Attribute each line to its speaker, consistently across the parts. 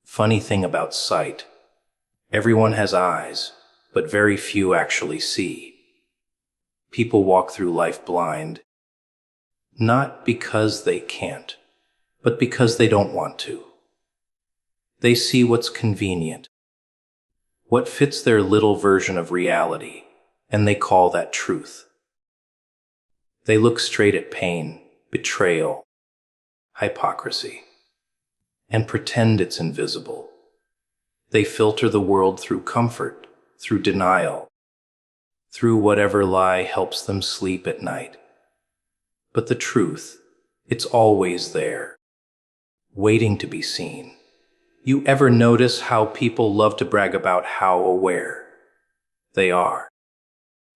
Speaker 1: Funny thing about sight. Everyone has eyes, but very few actually see. People walk through life blind, not because they can't, but because they don't want to. They see what's convenient, what fits their little version of reality, and they call that truth. They look straight at pain, betrayal, hypocrisy, and pretend it's invisible. They filter the world through comfort, through denial, through whatever lie helps them sleep at night. But the truth, it's always there, waiting to be seen. You ever notice how people love to brag about how aware they are?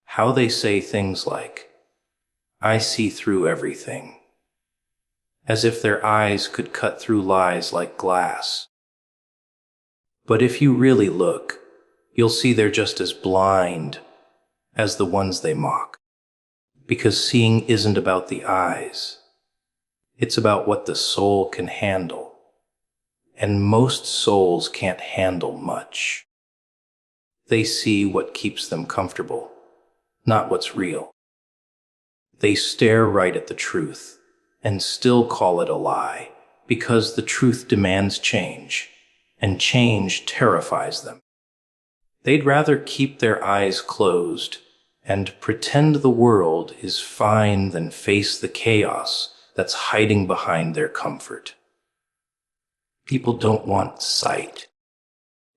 Speaker 1: How they say things like, "I see through everything," as if their eyes could cut through lies like glass. But if you really look, you'll see they're just as blind as the ones they mock. Because seeing isn't about the eyes. It's about what the soul can handle. And most souls can't handle much. They see what keeps them comfortable, not what's real. They stare right at the truth and still call it a lie because the truth demands change, and change terrifies them. They'd rather keep their eyes closed and pretend the world is fine than face the chaos that's hiding behind their comfort. People don't want sight.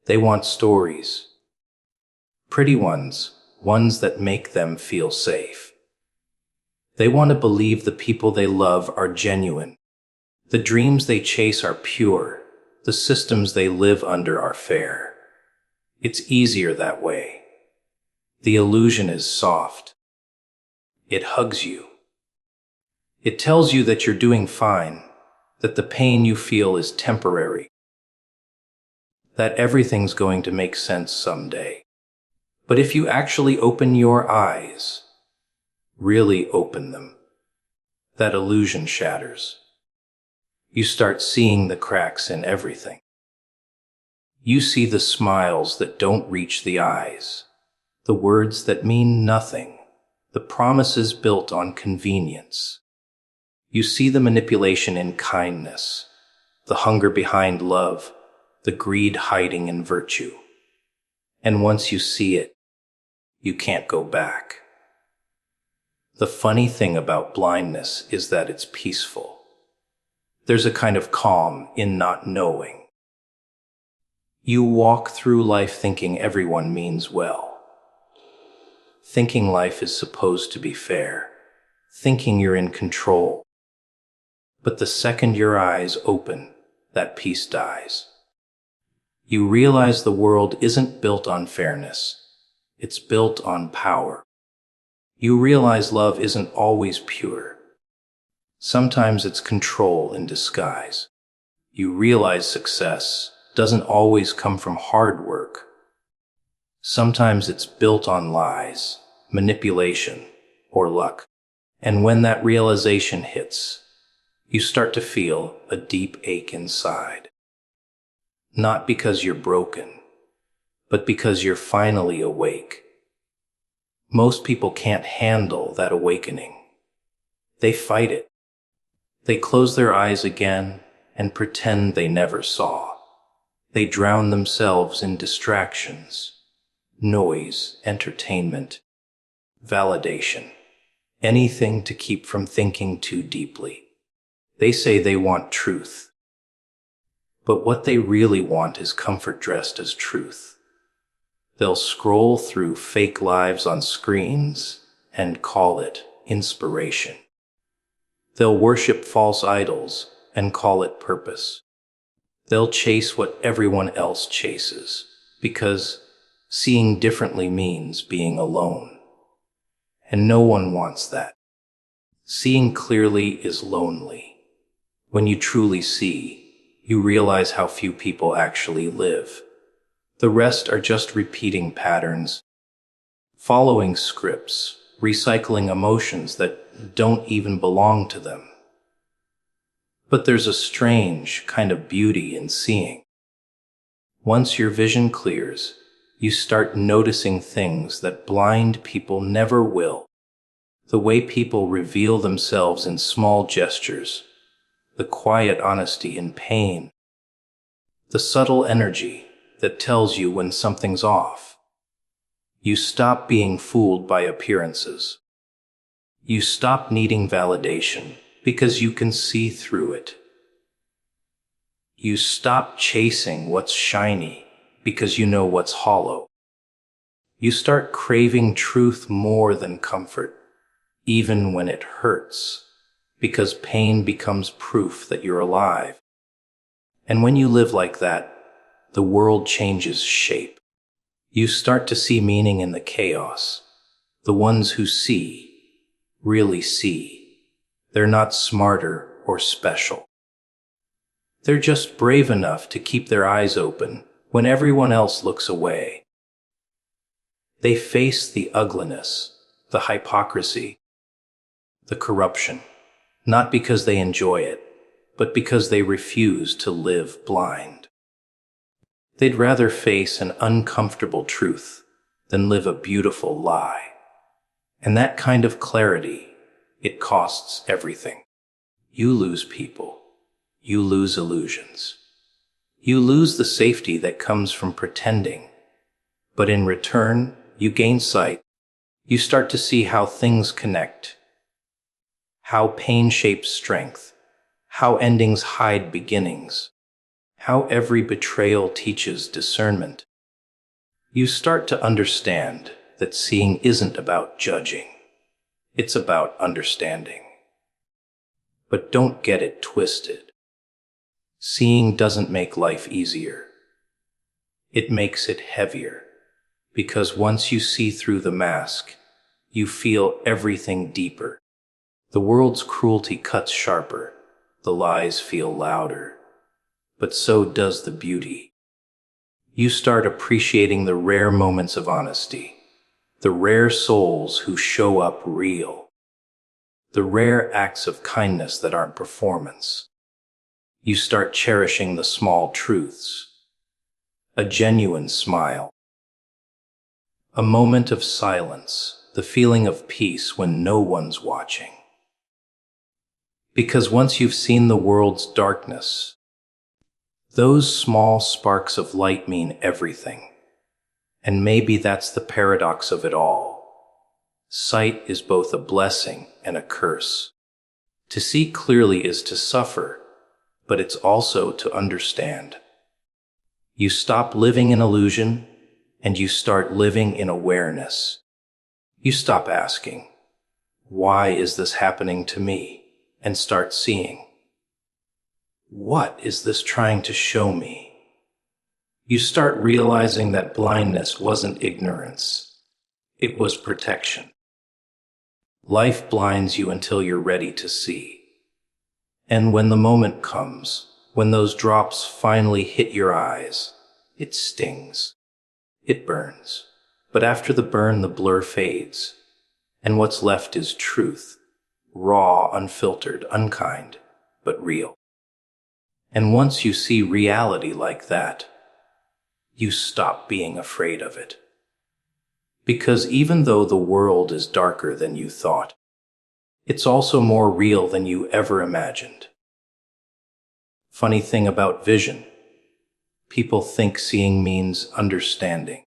Speaker 1: They want stories. Pretty ones, ones that make them feel safe. They want to believe the people they love are genuine. The dreams they chase are pure. The systems they live under are fair. It's easier that way. The illusion is soft. It hugs you. It tells you that you're doing fine, that the pain you feel is temporary, that everything's going to make sense someday. But if you actually open your eyes, really open them, that illusion shatters. You start seeing the cracks in everything. You see the smiles that don't reach the eyes, the words that mean nothing, the promises built on convenience. You see the manipulation in kindness, the hunger behind love, the greed hiding in virtue. And once you see it, you can't go back. The funny thing about blindness is that it's peaceful. There's a kind of calm in not knowing. You walk through life thinking everyone means well, thinking life is supposed to be fair, thinking you're in control. But the second your eyes open, that peace dies. You realize the world isn't built on fairness. It's built on power. You realize love isn't always pure. Sometimes it's control in disguise. You realize success doesn't always come from hard work. Sometimes it's built on lies, manipulation, or luck. And when that realization hits, you start to feel a deep ache inside. Not because you're broken, but because you're finally awake. Most people can't handle that awakening. They fight it. They close their eyes again and pretend they never saw. They drown themselves in distractions, noise, entertainment, validation, anything to keep from thinking too deeply. They say they want truth. But what they really want is comfort dressed as truth. They'll scroll through fake lives on screens and call it inspiration. They'll worship false idols and call it purpose. They'll chase what everyone else chases, because seeing differently means being alone. And no one wants that. Seeing clearly is lonely. When you truly see, you realize how few people actually live. The rest are just repeating patterns, following scripts, recycling emotions that don't even belong to them. But there's a strange kind of beauty in seeing. Once your vision clears, you start noticing things that blind people never will. The way people reveal themselves in small gestures, the quiet honesty in pain, the subtle energy that tells you when something's off. You stop being fooled by appearances. You stop needing validation because you can see through it. You stop chasing what's shiny because you know what's hollow. You start craving truth more than comfort, even when it hurts, because pain becomes proof that you're alive. And when you live like that, the world changes shape. You start to see meaning in the chaos. The ones who see, really see. They're not smarter or special. They're just brave enough to keep their eyes open when everyone else looks away. They face the ugliness, the hypocrisy, the corruption, not because they enjoy it, but because they refuse to live blind. They'd rather face an uncomfortable truth than live a beautiful lie. And that kind of clarity, it costs everything. You lose people. You lose illusions. You lose the safety that comes from pretending. But in return, you gain sight. You start to see how things connect, how pain shapes strength, how endings hide beginnings, how every betrayal teaches discernment. You start to understand that seeing isn't about judging. It's about understanding. But don't get it twisted. Seeing doesn't make life easier. It makes it heavier, because once you see through the mask, you feel everything deeper. The world's cruelty cuts sharper, the lies feel louder, but so does the beauty. You start appreciating the rare moments of honesty, the rare souls who show up real, the rare acts of kindness that aren't performance. You start cherishing the small truths, a genuine smile, a moment of silence, the feeling of peace when no one's watching. Because once you've seen the world's darkness, those small sparks of light mean everything. And maybe that's the paradox of it all. Sight is both a blessing and a curse. To see clearly is to suffer, but it's also to understand. You stop living in illusion, and you start living in awareness. You stop asking, "Why is this happening to me?" and start seeing, "What is this trying to show me?" You start realizing that blindness wasn't ignorance. It was protection. Life blinds you until you're ready to see. And when the moment comes, when those drops finally hit your eyes, it stings. It burns. But after the burn, the blur fades. And what's left is truth. Raw, unfiltered, unkind, but real. And once you see reality like that, you stop being afraid of it. Because even though the world is darker than you thought, it's also more real than you ever imagined. Funny thing about vision, people think seeing means understanding.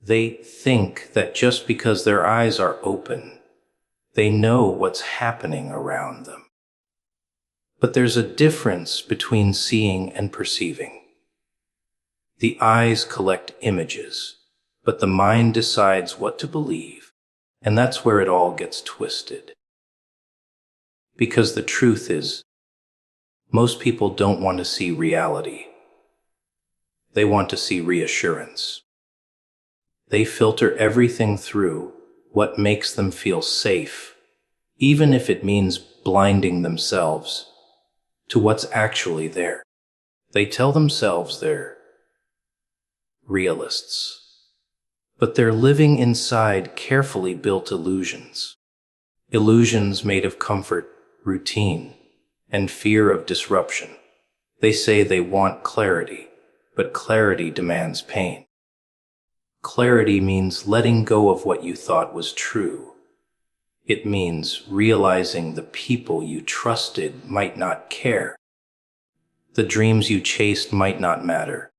Speaker 1: They think that just because their eyes are open, they know what's happening around them. But there's a difference between seeing and perceiving. The eyes collect images, but the mind decides what to believe, and that's where it all gets twisted. Because the truth is, most people don't want to see reality. They want to see reassurance. They filter everything through what makes them feel safe, even if it means blinding themselves to what's actually there. They tell themselves they're realists, but they're living inside carefully built illusions. Illusions made of comfort, routine, and fear of disruption. They say they want clarity, but clarity demands pain. Clarity means letting go of what you thought was true. It means realizing the people you trusted might not care. The dreams you chased might not matter.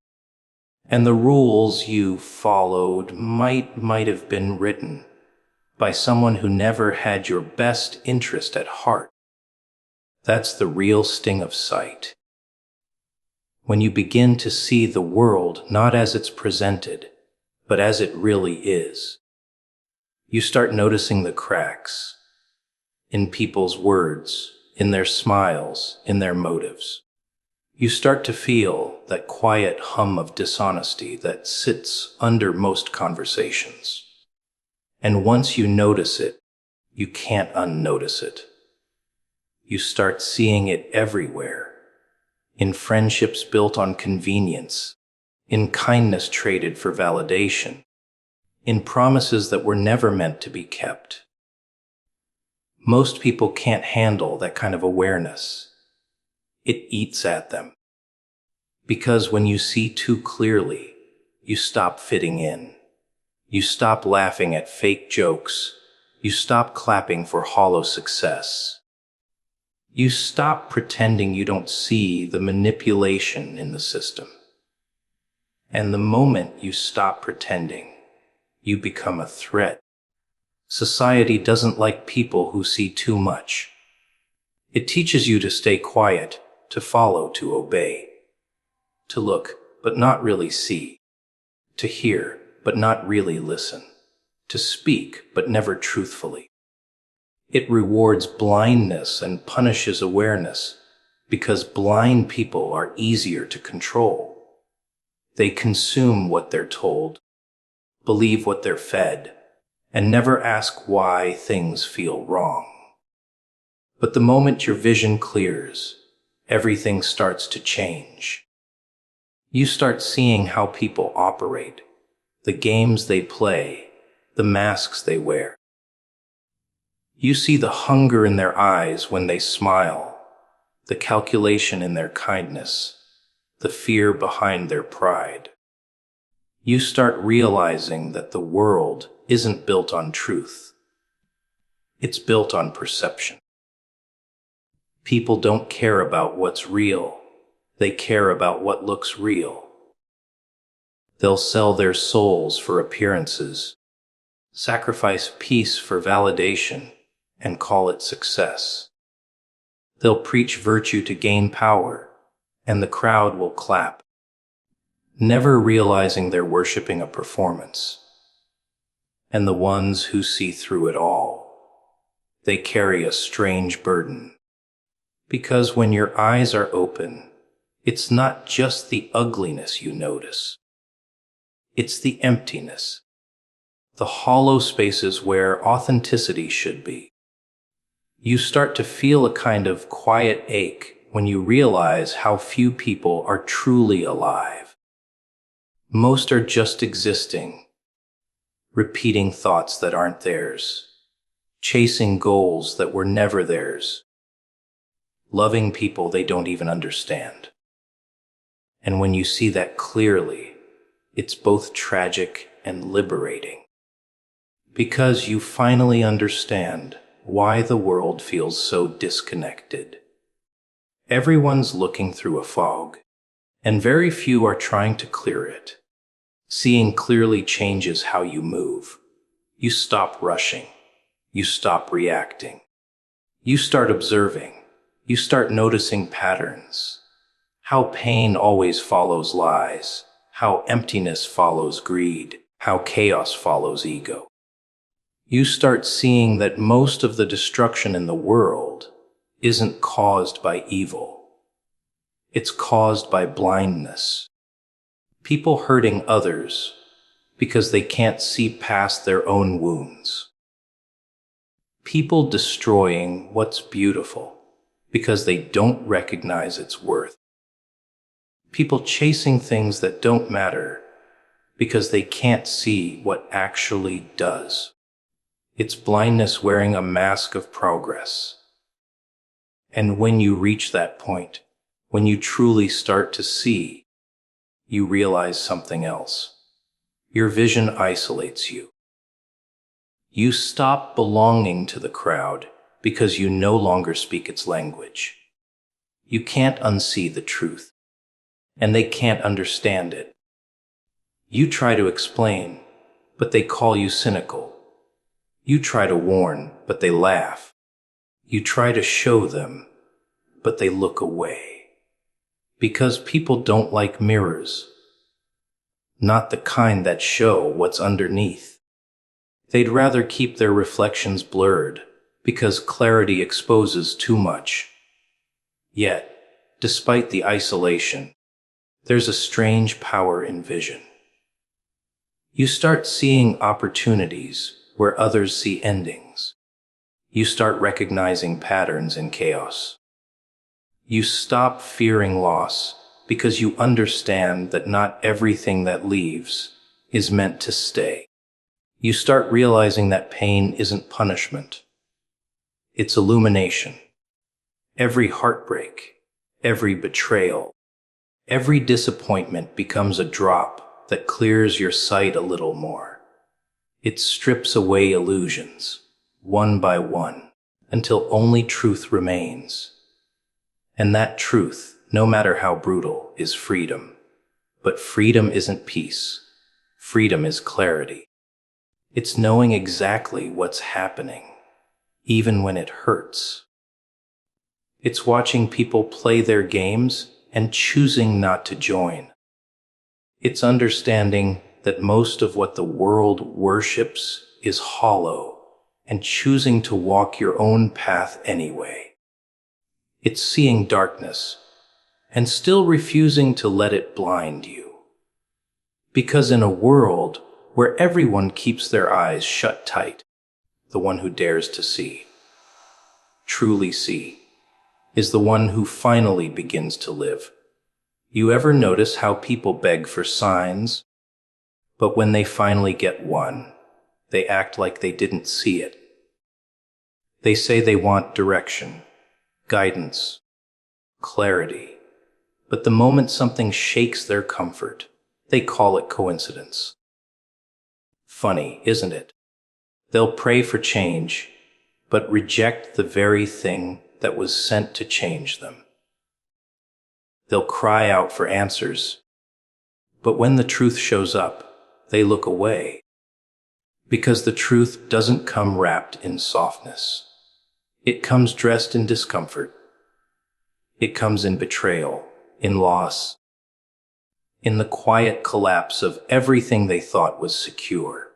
Speaker 1: And the rules you followed might have been written by someone who never had your best interest at heart. That's the real sting of sight. When you begin to see the world not as it's presented, but as it really is, you start noticing the cracks in people's words, in their smiles, in their motives. You start to feel that quiet hum of dishonesty that sits under most conversations. And once you notice it, you can't unnotice it. You start seeing it everywhere, in friendships built on convenience, in kindness traded for validation, in promises that were never meant to be kept. Most people can't handle that kind of awareness. It eats at them. Because when you see too clearly, you stop fitting in. You stop laughing at fake jokes. You stop clapping for hollow success. You stop pretending you don't see the manipulation in the system. And the moment you stop pretending, you become a threat. Society doesn't like people who see too much. It teaches you to stay quiet, to follow, to obey, to look, but not really see, to hear, but not really listen, to speak, but never truthfully. It rewards blindness and punishes awareness because blind people are easier to control. They consume what they're told, believe what they're fed, and never ask why things feel wrong. But the moment your vision clears, everything starts to change. You start seeing how people operate, the games they play, the masks they wear. You see the hunger in their eyes when they smile, the calculation in their kindness, the fear behind their pride. You start realizing that the world isn't built on truth. It's built on perception. People don't care about what's real. They care about what looks real. They'll sell their souls for appearances, sacrifice peace for validation, and call it success. They'll preach virtue to gain power, and the crowd will clap, never realizing they're worshiping a performance. And the ones who see through it all, they carry a strange burden. Because when your eyes are open, it's not just the ugliness you notice. It's the emptiness, the hollow spaces where authenticity should be. You start to feel a kind of quiet ache when you realize how few people are truly alive. Most are just existing, repeating thoughts that aren't theirs, chasing goals that were never theirs, loving people they don't even understand. And when you see that clearly, it's both tragic and liberating. Because you finally understand why the world feels so disconnected. Everyone's looking through a fog, and very few are trying to clear it. Seeing clearly changes how you move. You stop rushing. You stop reacting. You start observing. You start noticing patterns. How pain always follows lies. How emptiness follows greed. How chaos follows ego. You start seeing that most of the destruction in the world isn't caused by evil. It's caused by blindness. People hurting others because they can't see past their own wounds. People destroying what's beautiful because they don't recognize its worth. People chasing things that don't matter because they can't see what actually does. It's blindness wearing a mask of progress. And when you reach that point, when you truly start to see, you realize something else. Your vision isolates you. You stop belonging to the crowd because you no longer speak its language. You can't unsee the truth, and they can't understand it. You try to explain, but they call you cynical. You try to warn, but they laugh. You try to show them, but they look away. Because people don't like mirrors. Not the kind that show what's underneath. They'd rather keep their reflections blurred because clarity exposes too much. Yet, despite the isolation, there's a strange power in vision. You start seeing opportunities where others see endings. You start recognizing patterns in chaos. You stop fearing loss because you understand that not everything that leaves is meant to stay. You start realizing that pain isn't punishment. It's illumination. Every heartbreak, every betrayal, every disappointment becomes a drop that clears your sight a little more. It strips away illusions, one by one, until only truth remains. And that truth, no matter how brutal, is freedom. But freedom isn't peace. Freedom is clarity. It's knowing exactly what's happening, even when it hurts. It's watching people play their games and choosing not to join. It's understanding that most of what the world worships is hollow and choosing to walk your own path anyway. It's seeing darkness and still refusing to let it blind you. Because in a world where everyone keeps their eyes shut tight, the one who dares to see, truly see, is the one who finally begins to live. You ever notice how people beg for signs, but when they finally get one, they act like they didn't see it? They say they want direction, guidance, clarity, but the moment something shakes their comfort, they call it coincidence. Funny, isn't it? They'll pray for change, but reject the very thing that was sent to change them. They'll cry out for answers, but when the truth shows up, they look away. Because the truth doesn't come wrapped in softness. It comes dressed in discomfort. It comes in betrayal, in loss, in the quiet collapse of everything they thought was secure.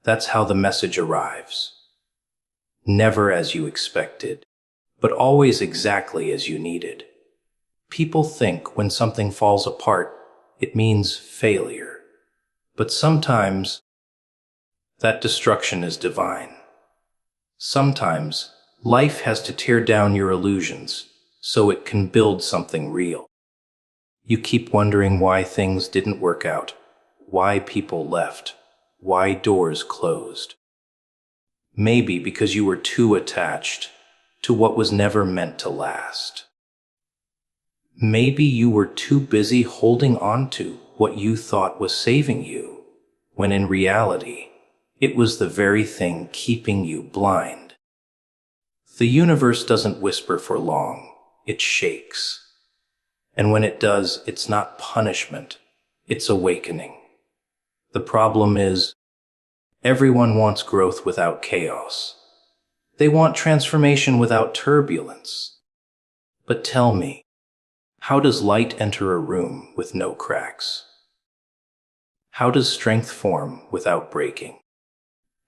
Speaker 1: That's how the message arrives. Never as you expected, but always exactly as you needed. People think when something falls apart, it means failure. But sometimes, that destruction is divine. Sometimes, life has to tear down your illusions so it can build something real. You keep wondering why things didn't work out, why people left, why doors closed. Maybe because you were too attached to what was never meant to last. Maybe you were too busy holding on to what you thought was saving you, when in reality, it was the very thing keeping you blind. The universe doesn't whisper for long, it shakes. And when it does, it's not punishment, it's awakening. The problem is, everyone wants growth without chaos. They want transformation without turbulence. But tell me, how does light enter a room with no cracks? How does strength form without breaking?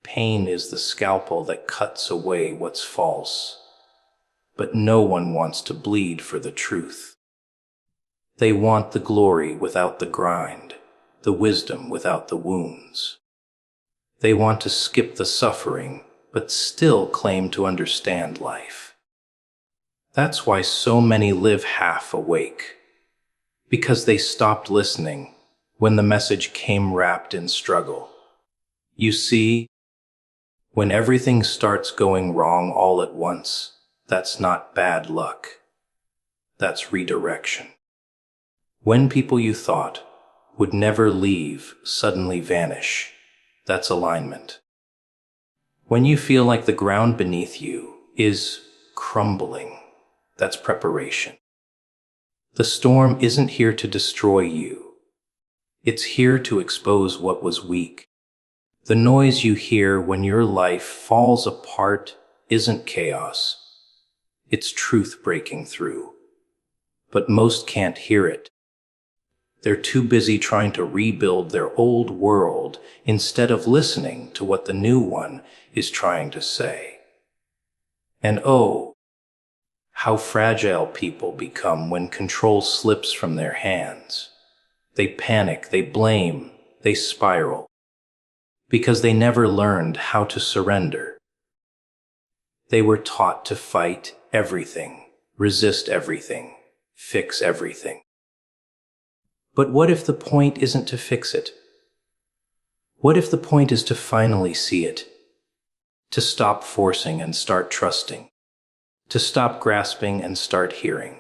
Speaker 1: Pain is the scalpel that cuts away what's false. But no one wants to bleed for the truth. They want the glory without the grind, the wisdom without the wounds. They want to skip the suffering, but still claim to understand life. That's why so many live half awake, because they stopped listening when the message came wrapped in struggle. You see, when everything starts going wrong all at once, that's not bad luck. That's redirection. When people you thought would never leave suddenly vanish, that's alignment. When you feel like the ground beneath you is crumbling, that's preparation. The storm isn't here to destroy you. It's here to expose what was weak. The noise you hear when your life falls apart isn't chaos. It's truth breaking through. But most can't hear it. They're too busy trying to rebuild their old world instead of listening to what the new one is trying to say. And oh, how fragile people become when control slips from their hands. They panic, they blame, they spiral, because they never learned how to surrender. They were taught to fight everything, resist everything, fix everything. But what if the point isn't to fix it? What if the point is to finally see it? To stop forcing and start trusting? To stop grasping and start hearing?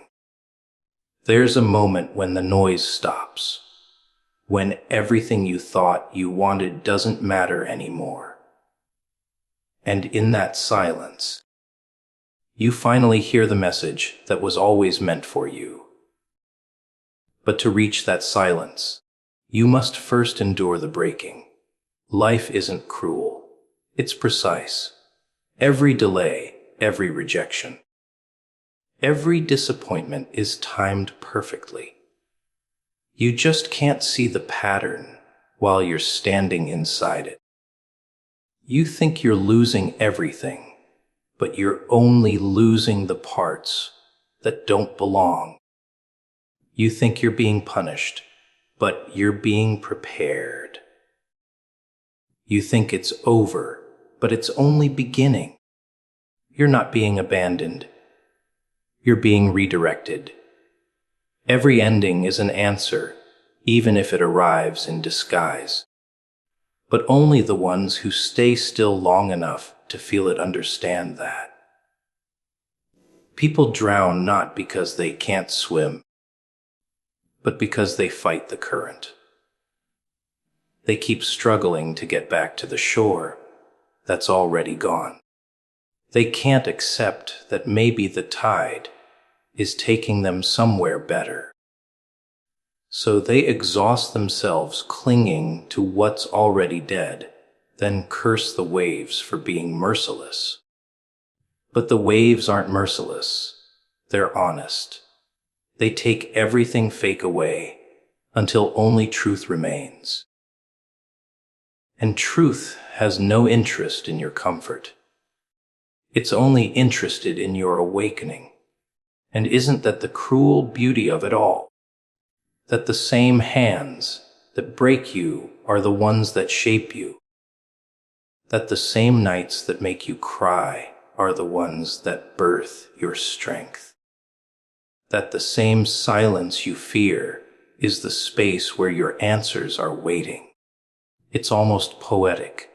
Speaker 1: There's a moment when the noise stops, when everything you thought you wanted doesn't matter anymore. And in that silence, you finally hear the message that was always meant for you. But to reach that silence, you must first endure the breaking. Life isn't cruel. It's precise. Every delay, every rejection, every disappointment is timed perfectly. You just can't see the pattern while you're standing inside it. You think you're losing everything, but you're only losing the parts that don't belong. You think you're being punished, but you're being prepared. You think it's over, but it's only beginning. You're not being abandoned. You're being redirected. Every ending is an answer, even if it arrives in disguise. But only the ones who stay still long enough to feel it understand that. People drown not because they can't swim, but because they fight the current. They keep struggling to get back to the shore that's already gone. They can't accept that maybe the tide is taking them somewhere better. So they exhaust themselves clinging to what's already dead, then curse the waves for being merciless. But the waves aren't merciless. They're honest. They take everything fake away until only truth remains. And truth has no interest in your comfort. It's only interested in your awakening. And isn't that the cruel beauty of it all? That the same hands that break you are the ones that shape you. That the same nights that make you cry are the ones that birth your strength. That the same silence you fear is the space where your answers are waiting. It's almost poetic,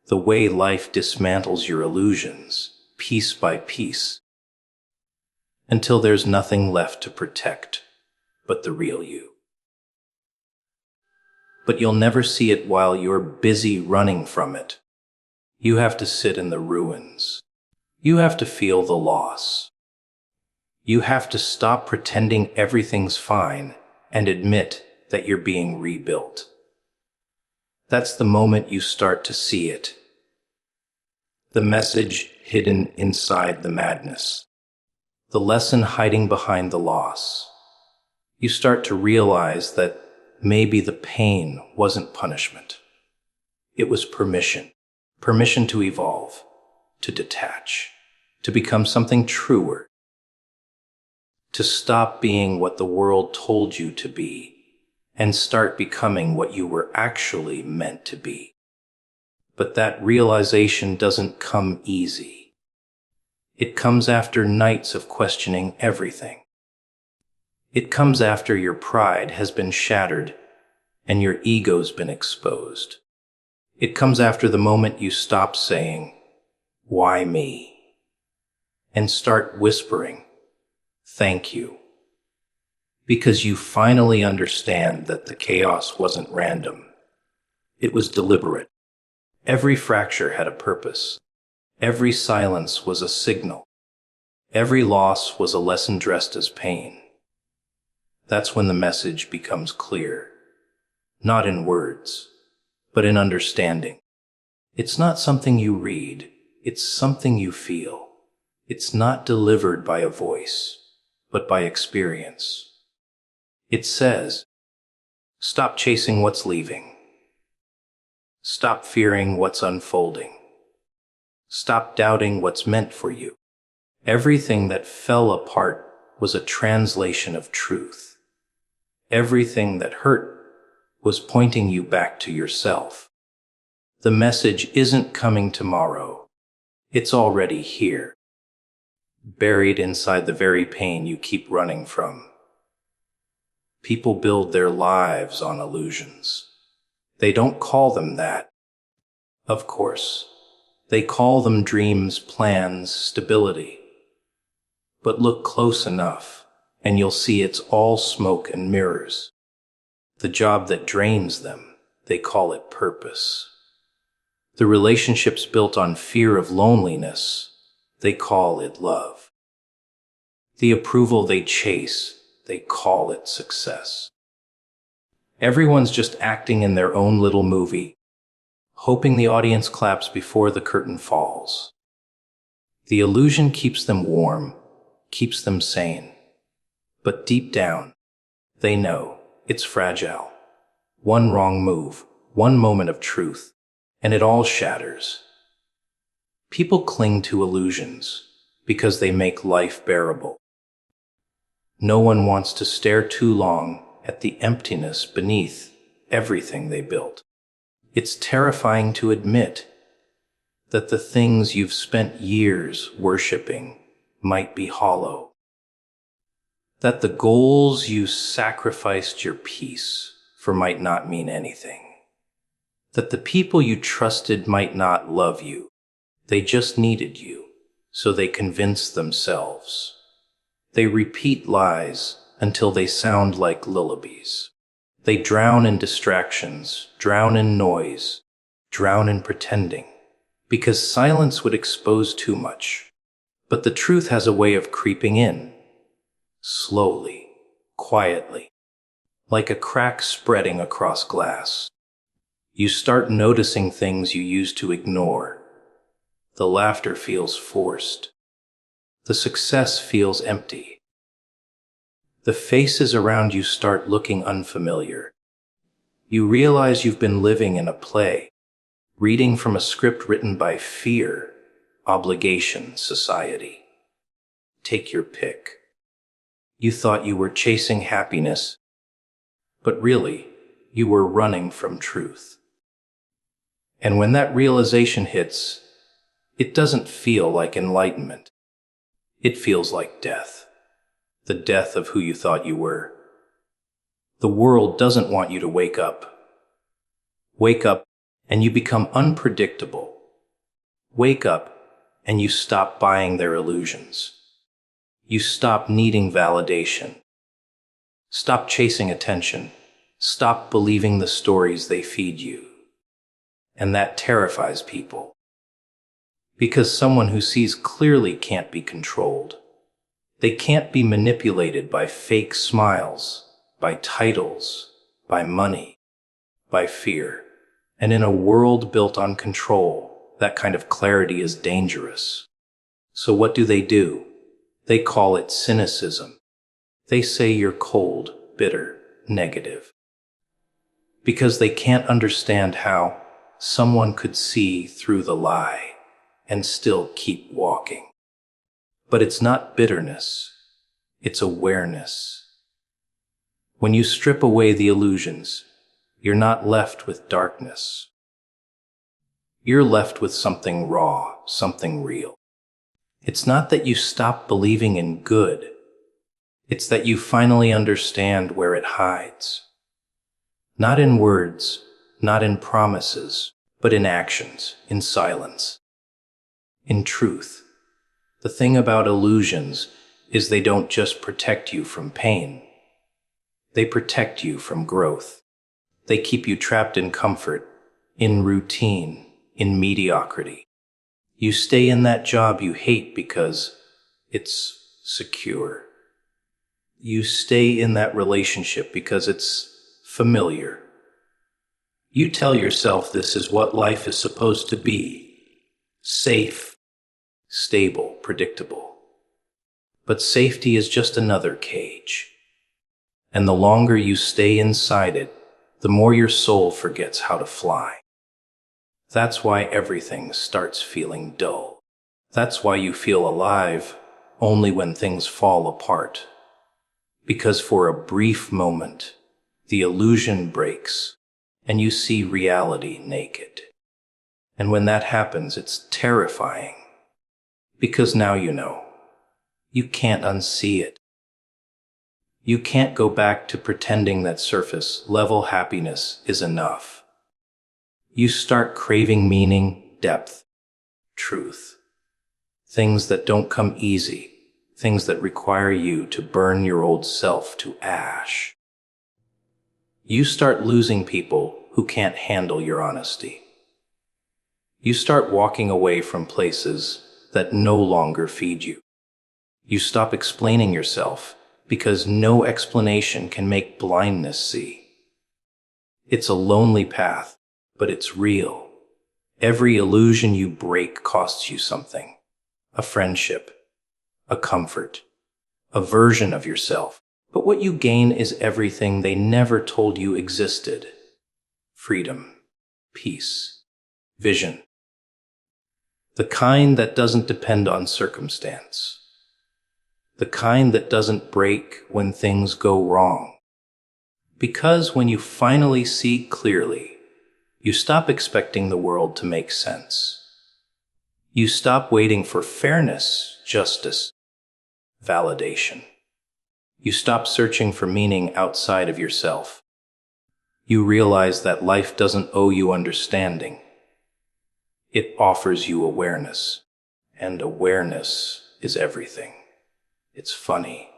Speaker 1: the way life dismantles your illusions, piece by piece, until there's nothing left to protect but the real you. But you'll never see it while you're busy running from it. You have to sit in the ruins. You have to feel the loss. You have to stop pretending everything's fine and admit that you're being rebuilt. That's the moment you start to see it. The message hidden inside the madness. The lesson hiding behind the loss. You start to realize that maybe the pain wasn't punishment. It was permission. Permission to evolve, to detach, to become something truer. To stop being what the world told you to be and start becoming what you were actually meant to be. But that realization doesn't come easy. It comes after nights of questioning everything. It comes after your pride has been shattered and your ego's been exposed. It comes after the moment you stop saying, "Why me?" and start whispering, "Thank you." Because you finally understand that the chaos wasn't random. It was deliberate. Every fracture had a purpose. Every silence was a signal. Every loss was a lesson dressed as pain. That's when the message becomes clear. Not in words, but in understanding. It's not something you read, it's something you feel. It's not delivered by a voice, but by experience. It says, stop chasing what's leaving. Stop fearing what's unfolding. Stop doubting what's meant for you. Everything that fell apart was a translation of truth. Everything that hurt was pointing you back to yourself. The message isn't coming tomorrow. It's already here, buried inside the very pain you keep running from. People build their lives on illusions. They don't call them that. Of course, they call them dreams, plans, stability. But look close enough, and you'll see it's all smoke and mirrors. The job that drains them, they call it purpose. The relationships built on fear of loneliness, they call it love. The approval they chase, they call it success. Everyone's just acting in their own little movie, hoping the audience claps before the curtain falls. The illusion keeps them warm, keeps them sane. But deep down, they know it's fragile. One wrong move, one moment of truth, and it all shatters. People cling to illusions because they make life bearable. No one wants to stare too long at the emptiness beneath everything they built. It's terrifying to admit that the things you've spent years worshiping might be hollow. That the goals you sacrificed your peace for might not mean anything. That the people you trusted might not love you. They just needed you, so they convinced themselves. They repeat lies until they sound like lullabies. They drown in distractions, drown in noise, drown in pretending, because silence would expose too much. But the truth has a way of creeping in, slowly, quietly, like a crack spreading across glass. You start noticing things you used to ignore. The laughter feels forced. The success feels empty. The faces around you start looking unfamiliar. You realize you've been living in a play, reading from a script written by fear, obligation, society. Take your pick. You thought you were chasing happiness, but really, you were running from truth. And when that realization hits, it doesn't feel like enlightenment. It feels like death. The death of who you thought you were. The world doesn't want you to wake up. Wake up and you become unpredictable. Wake up and you stop buying their illusions. You stop needing validation. Stop chasing attention. Stop believing the stories they feed you. And that terrifies people. Because someone who sees clearly can't be controlled. They can't be manipulated by fake smiles, by titles, by money, by fear. And in a world built on control, that kind of clarity is dangerous. So what do? They call it cynicism. They say you're cold, bitter, negative. Because they can't understand how someone could see through the lie and still keep walking. But it's not bitterness, it's awareness. When you strip away the illusions, you're not left with darkness. You're left with something raw, something real. It's not that you stop believing in good. It's that you finally understand where it hides. Not in words, not in promises, but in actions, in silence. In truth. The thing about illusions is they don't just protect you from pain. They protect you from growth. They keep you trapped in comfort, in routine, in mediocrity. You stay in that job you hate because it's secure. You stay in that relationship because it's familiar. You tell yourself this is what life is supposed to be: safe, stable, predictable. But safety is just another cage. And the longer you stay inside it, the more your soul forgets how to fly. That's why everything starts feeling dull. That's why you feel alive only when things fall apart. Because for a brief moment, the illusion breaks and you see reality naked. And when that happens, it's terrifying. Because now you know. You can't unsee it. You can't go back to pretending that surface-level happiness is enough. You start craving meaning, depth, truth. Things that don't come easy, things that require you to burn your old self to ash. You start losing people who can't handle your honesty. You start walking away from places that no longer feed you. You stop explaining yourself because no explanation can make blindness see. It's a lonely path, but it's real. Every illusion you break costs you something: a friendship, a comfort, a version of yourself. But what you gain is everything they never told you existed: freedom, peace, vision. The kind that doesn't depend on circumstance. The kind that doesn't break when things go wrong. Because when you finally see clearly, you stop expecting the world to make sense. You stop waiting for fairness, justice, validation. You stop searching for meaning outside of yourself. You realize that life doesn't owe you understanding. It offers you awareness, and awareness is everything. It's funny.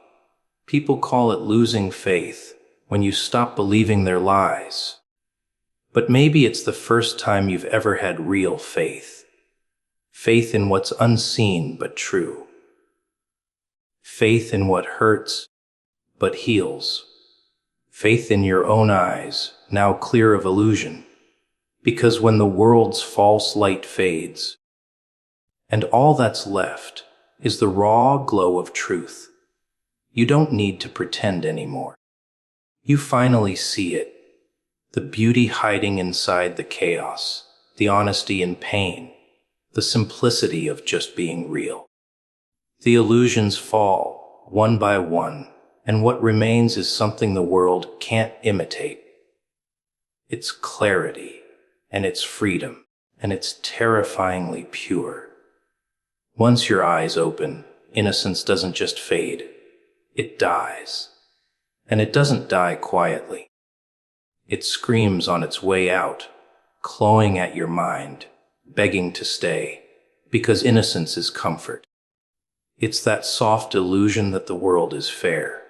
Speaker 1: People call it losing faith when you stop believing their lies. But maybe it's the first time you've ever had real faith. Faith in what's unseen but true. Faith in what hurts but heals. Faith in your own eyes, now clear of illusion. Because when the world's false light fades, and all that's left is the raw glow of truth, you don't need to pretend anymore. You finally see it, the beauty hiding inside the chaos, the honesty in pain, the simplicity of just being real. The illusions fall, one by one, and what remains is something the world can't imitate. It's clarity, and it's freedom, and it's terrifyingly pure. Once your eyes open, innocence doesn't just fade, it dies. And it doesn't die quietly. It screams on its way out, clawing at your mind, begging to stay, because innocence is comfort. It's that soft illusion that the world is fair,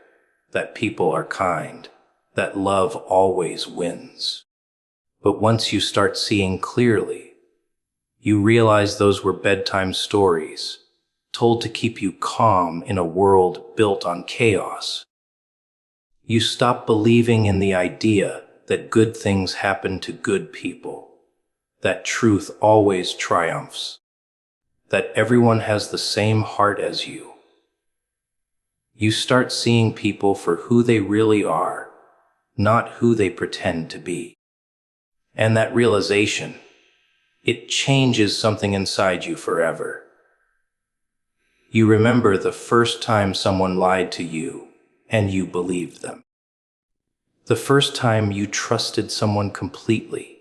Speaker 1: that people are kind, that love always wins. But once you start seeing clearly, you realize those were bedtime stories, told to keep you calm in a world built on chaos. You stop believing in the idea that good things happen to good people, that truth always triumphs, that everyone has the same heart as you. You start seeing people for who they really are, not who they pretend to be. And that realization, it changes something inside you forever. You remember the first time someone lied to you and you believed them. The first time you trusted someone completely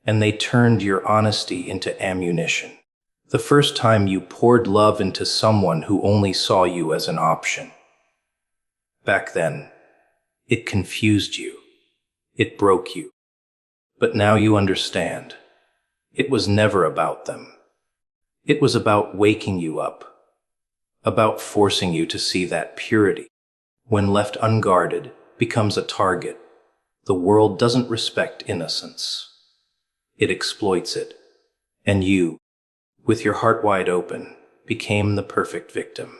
Speaker 1: and they turned your honesty into ammunition. The first time you poured love into someone who only saw you as an option. Back then, it confused you. It broke you. But now you understand. It was never about them. It was about waking you up, about forcing you to see that purity, when left unguarded, becomes a target. The world doesn't respect innocence. It exploits it. And you, with your heart wide open, became the perfect victim.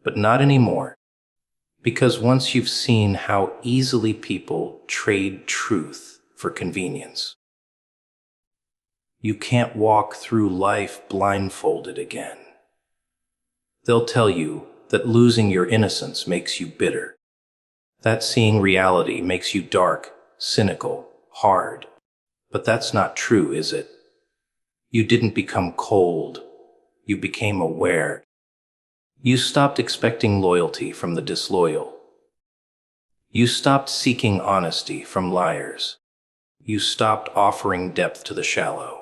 Speaker 1: But not anymore. Because once you've seen how easily people trade truth for convenience, you can't walk through life blindfolded again. They'll tell you that losing your innocence makes you bitter, that seeing reality makes you dark, cynical, hard. But that's not true, is it? You didn't become cold. You became aware. You stopped expecting loyalty from the disloyal. You stopped seeking honesty from liars. You stopped offering depth to the shallow.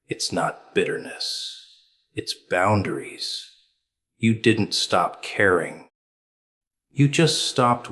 Speaker 1: It's not bitterness. It's boundaries. You didn't stop caring. You just stopped